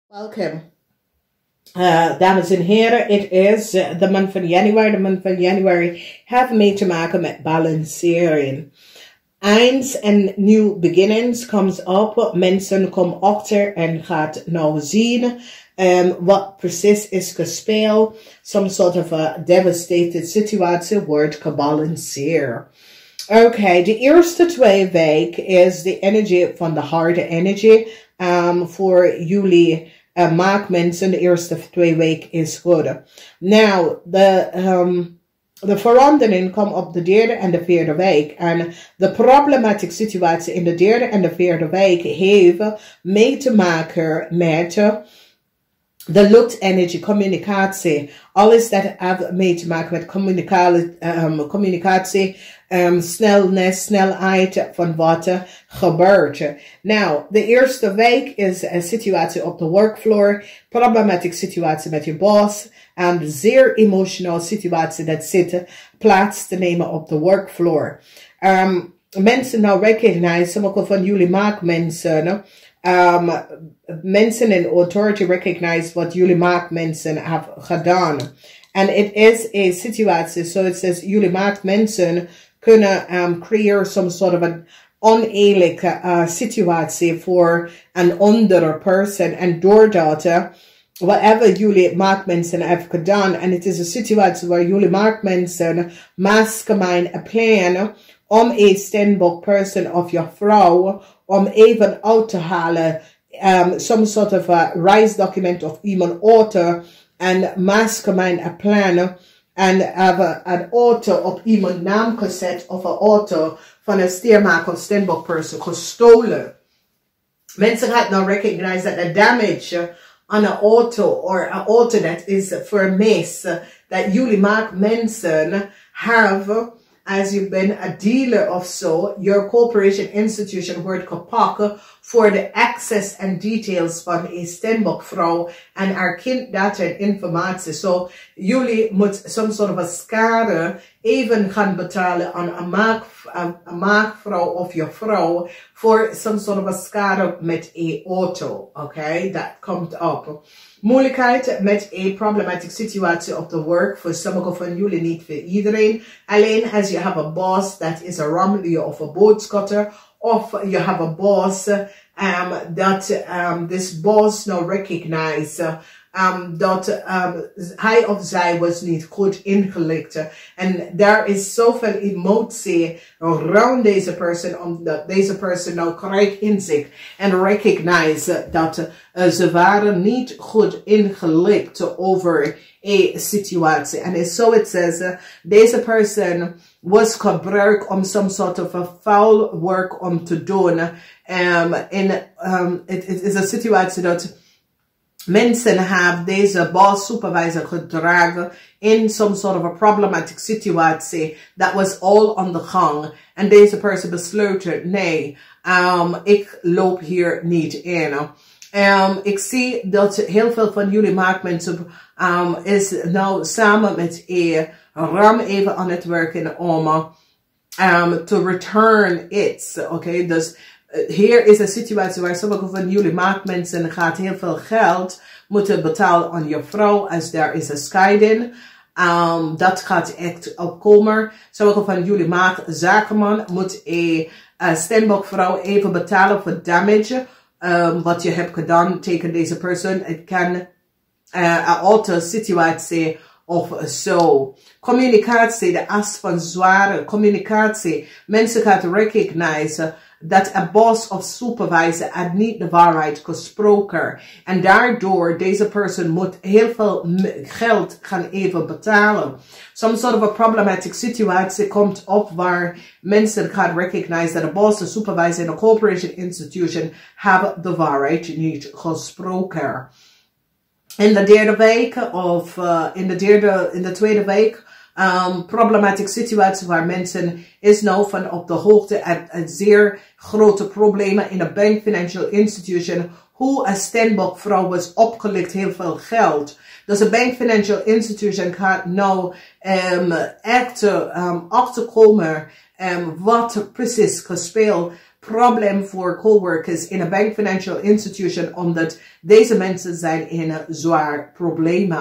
Welcome, dames en heren. Het is de maand van januari. De maand van januari heeft mee te maken met balancering. Eens en new beginnings comes up. Mensen komen achter en gaat nou zien wat precies is gespeeld. Some sort of a devastated situatie wordt gebalanceerd. Oké, de eerste 2 weken is de energie van de harde energie. Voor jullie maakmensen, de eerste 2 weken is goed. Nou, de verandering komt op de 3e en de 4e week. En de problematische situatie in de 3e en de 4e week heeft mee te maken met de luchtenergie, communicatie. Alles dat heeft mee te maken met communicatie, snelheid van wat er gebeurt. Nou, de eerste week is een situatie op de workfloor, problematische situatie met je boss, en zeer emotionele situatie dat zit plaats te nemen op de workfloor. Mensen nou recognize, sommige van jullie maakmensen, mensen in authority recognize wat jullie maakmensen hebben gedaan. En het is een situatie, so it says, jullie maakmensen kunnen creëren some sort of an oneerlijke situatie voor een andere persoon. En doordat whatever jullie maakmensen hebben gedaan, en het is een situatie waar jullie maakmensen mastermind een plan om een standbook person of je vrouw om even uit te halen some sort of a reisdocument of iemand auto en mastermind een plan en hebben een auto op iemand naam gezet of een auto van een steermaker of standbook person gestolen. Mensen gaan nou recognize that the damage on an auto or an auto that is vermist that jullie maakmensen have as you've been a dealer of so, your corporation institution wordt gepakt voor de access en details van een stemboekvrouw en haar kinddata en informatie. So, jullie moeten some sort of a schade even gaan betalen aan een maakvrouw of je vrouw voor some sort of a schade met een auto. Okay, dat komt op. Moeilijkheid met een problematische situatie op de work. Voor sommige van jullie, niet voor iedereen. Alleen als je hebt een boss dat is een rammelier of een boodschatter. Of je hebt een boss dat this boss nou recognize dat hij of zij was niet goed ingelicht. En daar is zoveel emotie rond deze persoon, omdat deze persoon nou krijgt inzicht en recognize dat ze waren niet goed ingelicht over een situatie. En so it says, deze persoon was gebruikt om some sort of a foul work om te doen. Het is een situatie dat mensen hebben deze boss supervisor gedragen in some sort of a problematic situatie that was all on the gang. En deze persoon besloot, nee, ik loop hier niet in. Ik zie dat heel veel van jullie maakmensen is nou samen met een ram even aan het werken om to return it. Okay, dus hier is een situatie waar sommige van jullie maakmensen gaat heel veel geld moeten betalen aan je vrouw als er is een scheiding. Dat gaat echt opkomen. Sommige van jullie zakenman moet een standboekvrouw even betalen voor damage. Wat je hebt gedaan tegen deze persoon. Het kan een auto situatie of zo. Communicatie, de as van zware communicatie. Mensen gaan recognize dat een boss of supervisor had niet de waarheid gesproken. En daardoor deze persoon moet heel veel geld gaan even betalen. Some sort of a problematic situatie komt op waar mensen gaan recognize dat de boss, de supervisor en de corporation institution hebben de waarheid niet gesproken. In de 3e week of in de 2e week problematische situatie waar mensen is nou van op de hoogte en zeer grote problemen in een bank financial institution. Hoe een standboekvrouw was opgelicht heel veel geld. Dus een bank financial institution gaat nou echt achterkomen wat precies gespeeld probleem voor coworkers in een bank financial institution, omdat deze mensen zijn in een zwaar probleem.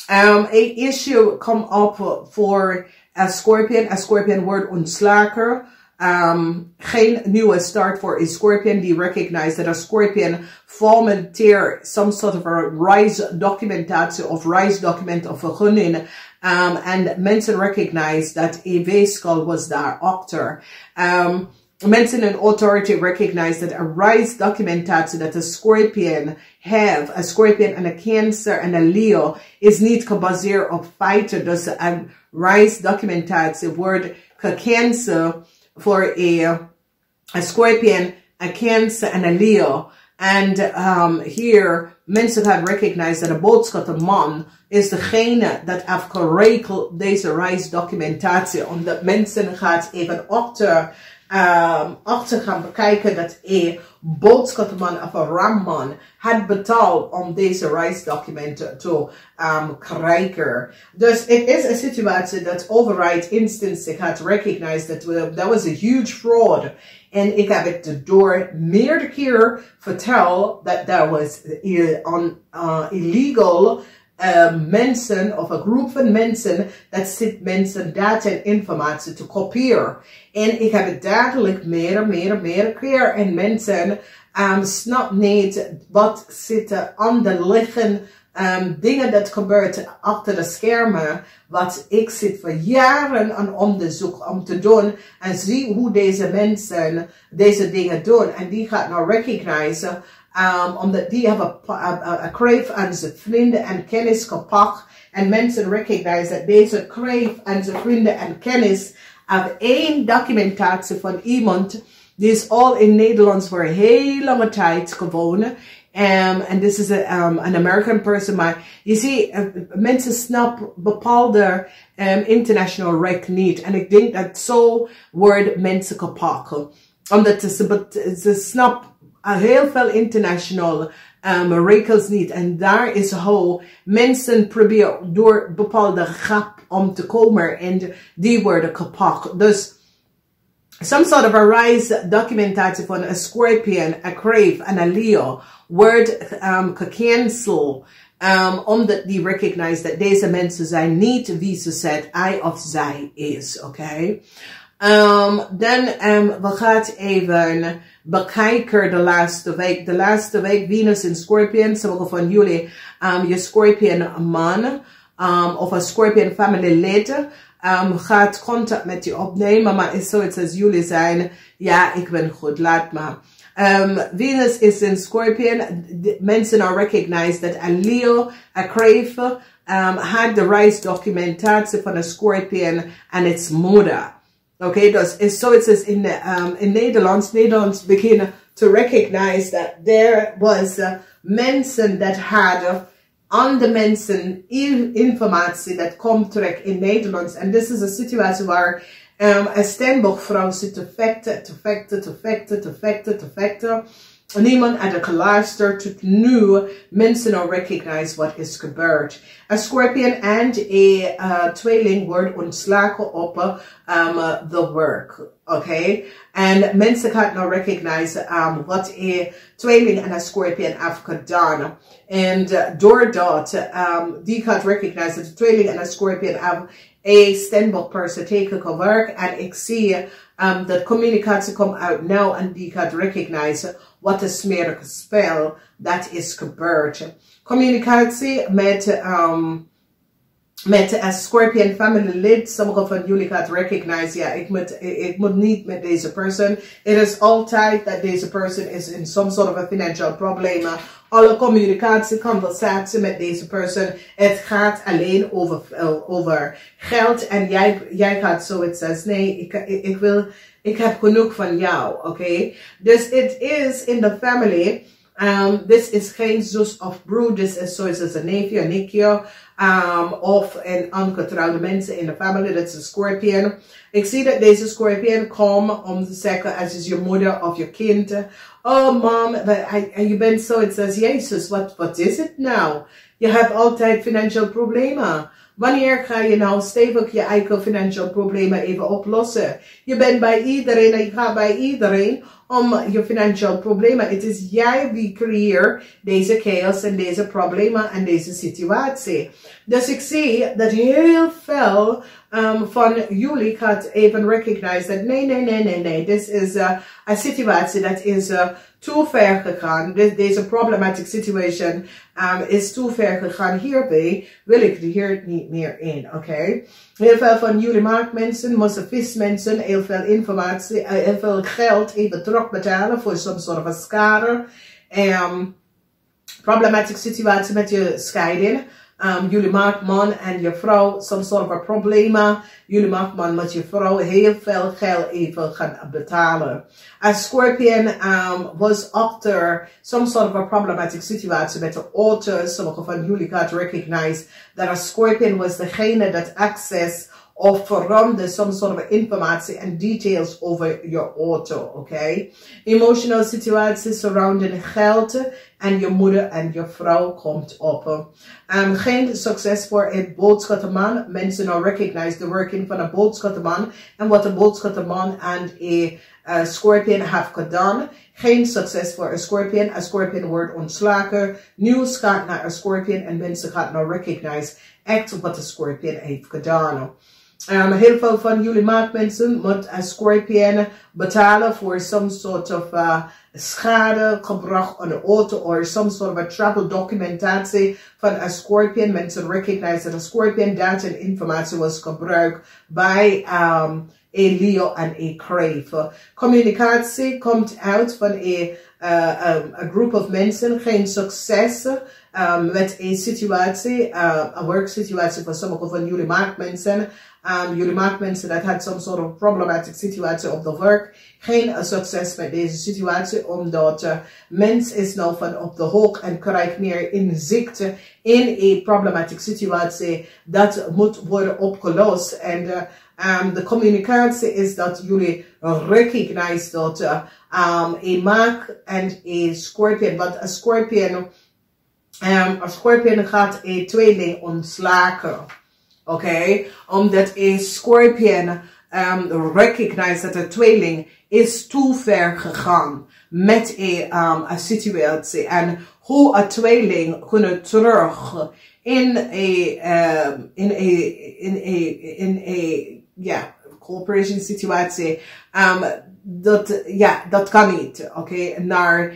Een issue komt op voor een Scorpion. Een Scorpion wordt ontslagen. Geen nieuwe start voor a Scorpion. Die recognize that a Scorpion formateer some sort of a rise documentatie of rise document of vergunning. And mensen recognize that a weeskal was daarachter. Mensen in authority recognize that a rise documentatie that a Scorpion have, a Scorpion and a Cancer and a Leo, is niet gebaseerd op feiten. Dus een rise documentatie wordt gecanceld voor a Scorpion, a Cancer and a Leo. And here, mensen gaan recognize dat de boodschappenman is degene dat heeft geregeld deze reisdocumentatie. Omdat mensen gaat even achter gaan bekijken dat een boodschappenman of een ramman had betaald om deze reisdocumenten te krijgen. Dus het is een situatie dat overheid instantly gaat recognize that was a huge fraud. En ik heb het door meerdere keer verteld dat there was illegal mensen of een groep van mensen dat zit mensen data en informatie te kopiëren. En ik heb het duidelijk meer keer en mensen snappen niet wat zitten aan de liggen dingen dat gebeurt achter de schermen, wat ik zit voor jaren aan onderzoek om te doen en zie hoe deze mensen deze dingen doen. En die gaat nou recognizen, omdat die hebben een kreef aan zijn vrienden en kennis gepakt. En mensen recognize dat deze kreef aan zijn vrienden en kennis hebben één documentatie van iemand die is al in Nederland voor heel lange tijd gewoond. And this is an American person, maar je ziet, mensen snappen bepaalde international recht niet. En ik denk dat zo worden mensen gepakt. Omdat ze snappen heel veel international regels niet. En daar is hoe mensen proberen door bepaalde grap om te komen en die worden gepakt. Dus some sort of a rise documentatie van a Scorpion, a Crave en a Leo wordt gecanceld. Omdat die recognize dat deze mensen zijn niet wie ze zegt hij of zij is. Oké. Dan we gaan even bekijken de laatste week. De laatste week Venus in Scorpion. Sommige van jullie je Scorpion man of een Scorpion family lid gaat contact met je opnemen. Maar is zoiets als jullie zijn. Ja, ik ben goed, laat maar. Venus is in Scorpion. Mensen are recognize that a Leo, a Crave, had de reisdocumentatie van een Scorpion en its moeder. Okay, dus is zoiets als in Nederlands beginnen to recognize that there was mensen that had andere mensen informatie dat komt terug in Nederlands. En dit is een situatie waar een Steenbok-vrouw zit te vechten. Niemand had er geluisterd tot nu. Mensen al recognize wat is gebeurd. Een Scorpion en een tweeling wordt ontslagen op the work. Oké? En mensen gaan nou recognize wat een tweeling en een Scorpion heeft gedaan. En doordat die gaat recognize dat de tweeling en een Scorpion hebben een Steenbok person tegen werk. En ik zie dat communicatie komt uit nou en die gaat recognize wat een smerige spel dat is gebeurd. Communicatie met een Scorpion family lid. Sommige van jullie gaat recognize, ja, ik moet niet met deze person. Het is altijd dat deze person is in some sort of a financial problem. Alle communicatie, conversatie met deze person. Het gaat alleen over geld. En jij gaat zoiets als, nee, ik heb genoeg van jou, oké? Dus het is in de family. Dit is geen zus of broer. Dit is zoiets als een neefje, een nichtje. Of een ongetrouwde mensen in de family. Dat is een Scorpion. Ik zie dat deze Scorpion komt om te zeggen, als is je moeder of je kind. Oh mom, je bent zoiets als Jezus. Wat is het nou? Je hebt altijd financieel problemen. Wanneer ga je nou stevig je eigen financial problemen even oplossen? Je bent bij iedereen en je gaat bij iedereen om je financial problemen. Het is jij die creëert deze chaos en deze problemen en deze situatie. Dus ik zie dat heel veel van jullie gaat even recognize dat nee. Dit is een situatie dat is te ver gegaan. Deze problematic situation is te ver gegaan. Hierbij wil ik hier niet meer in. Oké? Heel veel van jullie marktmensen, mensen, heel veel informatie, heel veel geld even terugbetalen voor some soort of schade. Problematic situatie met je scheiding. Jullie maakt man en je vrouw some sort of problemen. Jullie maakt man met je vrouw heel veel geld even gaan betalen. A Scorpion was after some sort of a problematic situatie met de auto. Sommige van jullie gaat recognize dat a Scorpion was degene dat access of veranderde some sort of informatie en details over je auto, oké? Emotional situaties surrounding geld en je moeder en je vrouw komt op. Geen succes voor een boodschappenman. Mensen nou recognize the working van een boodschappenman en wat een boodschappenman en een Scorpion heeft gedaan. Geen succes voor een Scorpion. Een Scorpion wordt ontslagen. Nieuws gaat naar een Scorpion en mensen gaan nou recognize echt wat een Scorpion heeft gedaan. Heel veel van jullie maakmensen moet een Scorpion betalen voor some sort of schade gebracht aan de auto of some sort of a travel documentatie van een Scorpion. Mensen recognize dat een Scorpion data en informatie was gebruikt bij een Leo en een Crave. Communicatie komt uit van een groep of mensen, geen succes met een situatie, een werksituatie voor sommige van jullie maakmensen. Jullie maakmensen dat had some sort of problematic situatie op de werk. Geen succes met deze situatie, omdat mens is nou van op de hoogte en krijgt meer inzicht in een problematic situatie dat moet worden opgelost. En de communicatie is dat jullie recognize dat een maak en een Scorpion, want een Scorpion gaat een tweeling ontslagen. Oké, omdat een Scorpion recognize dat de tweeling is te ver gegaan met een situatie. En hoe een tweeling kunnen terug in een cooperation situatie. Dat kan niet, oké, naar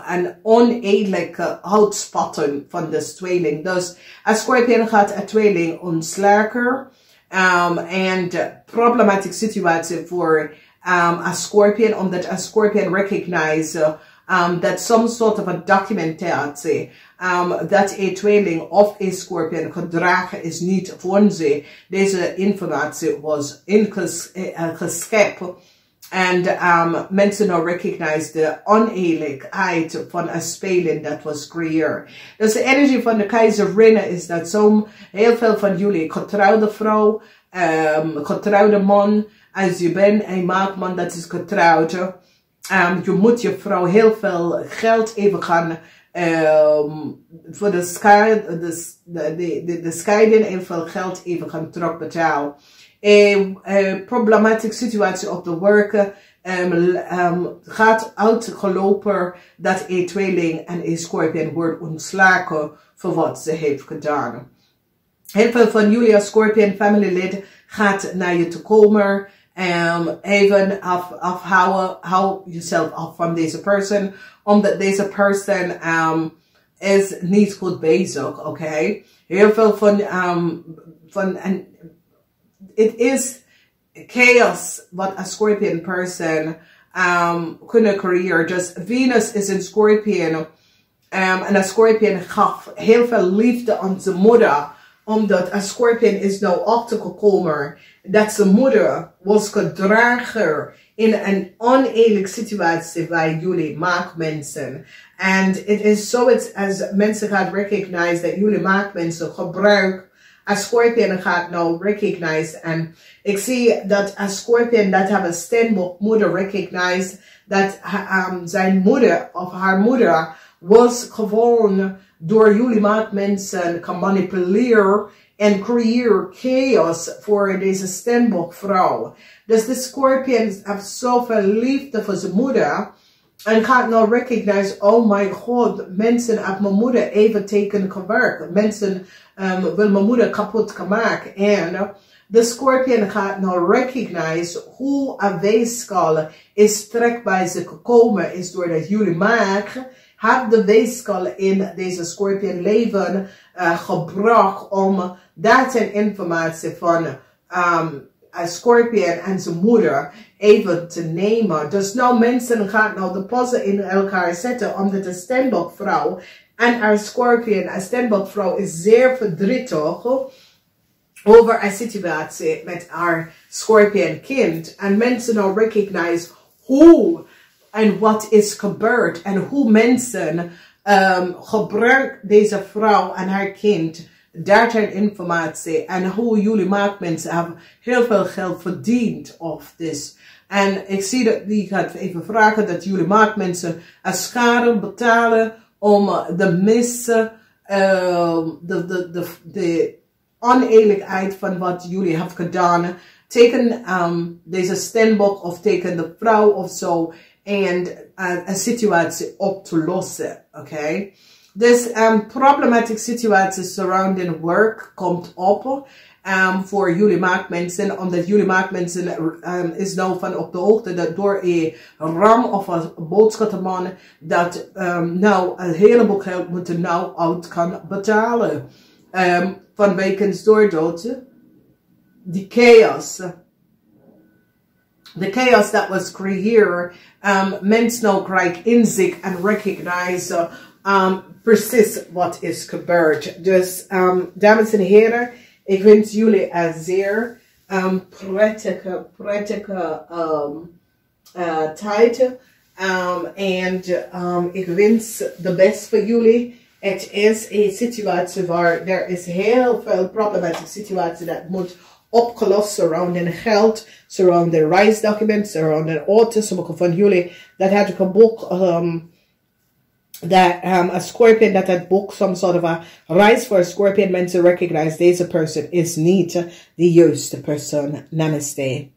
een oneerlijke uitspatten van de tweeling. Dus een Scorpion gaat een tweeling ontslagen en problematische situatie voor een Scorpion, omdat een Scorpion recognize dat some sort of a documentatie dat een tweeling of een Scorpion gedragen is niet voor ze. Deze informatie was ingeschept. En mensen nou recognize de oneerlijkheid van een speling dat was creëerd. Dus de energie van de keizerin is dat heel veel van jullie getrouwde vrouw, getrouwde man, als je bent een maakman dat is getrouwd, je moet je vrouw heel veel geld even gaan voor de scheiding heel veel geld even gaan terugbetalen. Een problematische situatie op de werk gaat uitgelopen dat een tweeling en een Scorpion wordt ontslagen voor wat ze heeft gedaan. Heel veel van jullie als Scorpion familielid gaat naar je toe komen. Even afhouden, hou jezelf af van deze persoon, omdat deze persoon is niet goed bezig, oké? Heel veel van het is chaos wat een Scorpion person kunnen creëren. Dus Venus is een Scorpion en een Scorpion gaf heel veel liefde aan zijn moeder, omdat een Scorpion is nou achtergekomen dat zijn moeder was gedragen in een oneerlijke situatie bij jullie maakmensen. En het is zoiets als mensen gaan recognize dat jullie maakmensen gebruiken. Een Scorpion gaat nou recognize. En ik zie dat een Scorpion dat have een steenbok moeder recognize dat zijn moeder of haar moeder was gewoon door jullie maakmensen kan manipuleren en creëer chaos voor deze steenbokvrouw. Dus de Scorpion heeft zoveel liefde voor zijn moeder. En gaat nou recognize, oh my god, mensen hebben mijn moeder even teken gewerkt. Mensen willen mijn moeder kapot gemaakt. En de Scorpion gaat nou recognize hoe een weeskal is trek bij ze gekomen is doordat jullie maken. Heb de weeskal in deze Scorpion leven gebracht om data en informatie van Scorpion en zijn moeder even te nemen. Dus nou mensen gaan nou de posten in elkaar zetten omdat de steenbokvrouw en haar Scorpion, een steenbokvrouw is zeer verdrietig over een situatie met haar Scorpion kind. En mensen nou recognize hoe en wat is gebeurd en hoe mensen gebruiken deze vrouw en haar kind data en informatie en hoe jullie maakmensen hebben heel veel geld verdiend of this. En ik zie dat die gaat even vragen dat jullie maakmensen een schade betalen om de de oneerlijkheid van wat jullie hebben gedaan tegen deze steenbok of tegen de vrouw of zo en een situatie op te lossen, oké? Dus problematic situaties surrounding work komt op voor jullie maakmensen, omdat jullie maakmensen is nou van op de hoogte dat door een ram of een boodschappenman dat nou een heleboel geld moeten nou uit kan betalen. Vanwege doordood die chaos. The chaos that was created, mensen nou krijgen inzicht en recognize precies wat is gebeurd. Dus, dames en heren, ik wens jullie een zeer prettige tijd. En ik wens de best voor jullie. Het is een situatie waar er is heel veel problematische situatie dat moet opgelost surrounding geld, surrounding reisdocuments, surrounding auto. Sommige van jullie dat had ik een boek that a Scorpion that had booked some sort of a reis for a Scorpion meant to recognize deze person is niet de juiste persoon. Namaste.